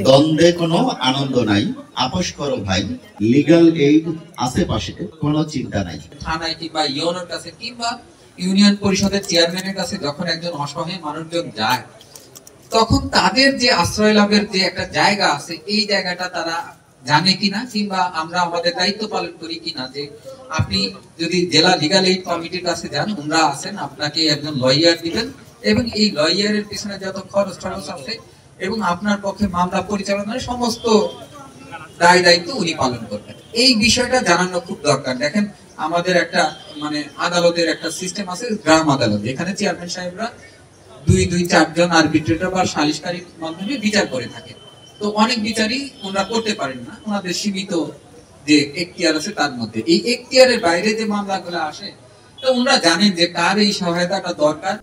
দ্বন্দ্বে কোনো আনন্দ নাই, আপোষ করো ভাই, লিগ্যাল এইড আশেপাশে কোনো চিন্তা নাই। থানায় কিংবা ইউনিয়নের কাছে কিংবা ইউনিয়ন পরিষদের চেয়ারম্যানের কাছে যখন একজন অসহায় মানুষজন যায়, তখন তাদের যে আশ্রয় লাভের যে একটা জায়গা আছে, এই জায়গাটা তারা জানে কিনা কিংবা আমরা আমাদের দায়িত্ব পালন করি কিনা। যে আপনি যদি জেলা লিগ্যাল এইড কমিটির কাছে যান, ওনারা আছেন, আপনাকে একজন লয়ার দিবেন এবং এই লয়ারের পিছনে যত খরচ আছে এবং আপনার পক্ষে মামলা পরিচালনার সমস্ত দায় দায়িত্ব উনি পালন করবেন। এই বিষয়টা জানানো খুব দরকার। দেখেন, আমাদের একটা আদালতের একটা সিস্টেম আছে, গ্রাম আদালত। এখানে চেয়ারম্যান সাহেবরা 2-4 জন আরবিট্রেটর বা সালিশকারীর মাধ্যমে বিচার করে থাকে। তো অনেক বিচারই ওনারা করতে পারেন না, ওনাদের সীমিত যে এখতিয়ার আছে তার মধ্যে। এই এখতিয়ারের বাইরে যে মামলাগুলো আসে, তো ওনারা জানেন যে কার এই সহায়তাটা দরকার।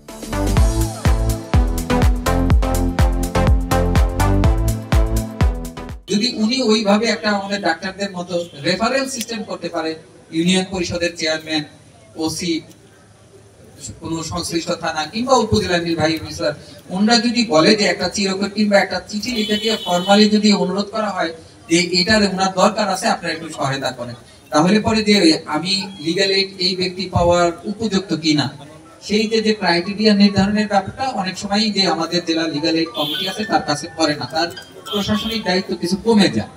যদি উনি ওইভাবে একটা আমাদের ডাক্তারদের মতো রেফারেল সিস্টেম করতে পারে, ইউনিয়ন পরিষদের চেয়ারম্যান, ওসি, কোন সংশ্লিষ্ট থানা কিংবা উপজেলা নির্বাহী অফিসার, ওনারা যদি বলে যে একটা চিরকুট কিংবা একটা চিঠি লিখে দিয়ে ফরমালি যদি অনুরোধ করা হয় যে এটার ওনার দরকার আছে, আপনারা একটু সহায়তা করেন, তাহলে পরে যে আমি লিগ্যাল এইড এই ব্যক্তি পাওয়ার উপযুক্ত কিনা, সেই যে ক্রাইটেরিয়া নির্ধারণের ব্যাপারটা অনেক সময় যে আমাদের জেলা লিগ্যাল এইড কমিটি আছে তার কাছে করে না, তার প্রশাসনিক দায়িত্ব কিছু কমে যায়।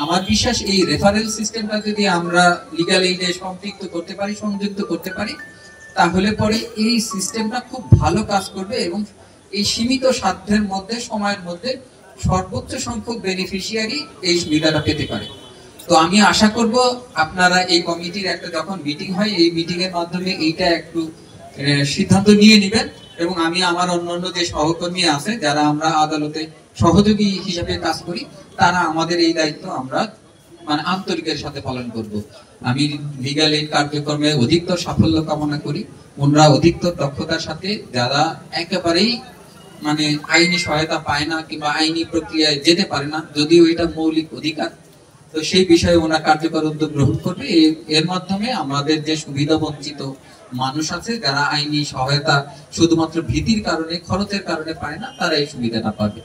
আমার বিশ্বাস এই রেফারেল সিস্টেমটা যদি আমরা লিগ্যাল এইডে সম্পৃক্ত করতে পারি, সংযুক্ত করতে পারি, তাহলে পরে এই সিস্টেমটা খুব ভালো কাজ করবে এবং এই সীমিত সাধ্যের মধ্যে, সময়ের মধ্যে সর্বোচ্চ সংখ্যক বেনিফিশিয়ারি এই সুবিধাটা পেতে পারে। তো আমি আশা করব আপনারা এই কমিটির একটা যখন মিটিং হয়, এই মিটিং এর মাধ্যমে এইটা একটু সিদ্ধান্ত নিয়ে নেবেন এবং আমি আমার অন্যান্য যে সহকর্মী আছে যারা আমরা আদালতে সহযোগী হিসেবে কাজ করি, তারা আমাদের এই দায়িত্ব আমরা আন্তরিকের সাথে পালন করব। আমি লিগ্যাল এইড কার্যক্রমে অধিকতর সাফল্য কামনা করি। ওনারা অধিকতর দক্ষতার সাথে, যারা একেবারেই আইনি সহায়তা পায় না কিংবা আইনি প্রক্রিয়ায় যেতে পারে না, যদিও এটা মৌলিক অধিকার, তো সেই বিষয়ে ওনারা কার্যকর উদ্যোগ গ্রহণ করবে। এর মাধ্যমে আমাদের যে সুবিধা বঞ্চিত মানুষ আছে, যারা আইনি সহায়তা শুধুমাত্র ভীতির কারণে, খরচের কারণে পায় না, তারা এই সুবিধাটা পাবে।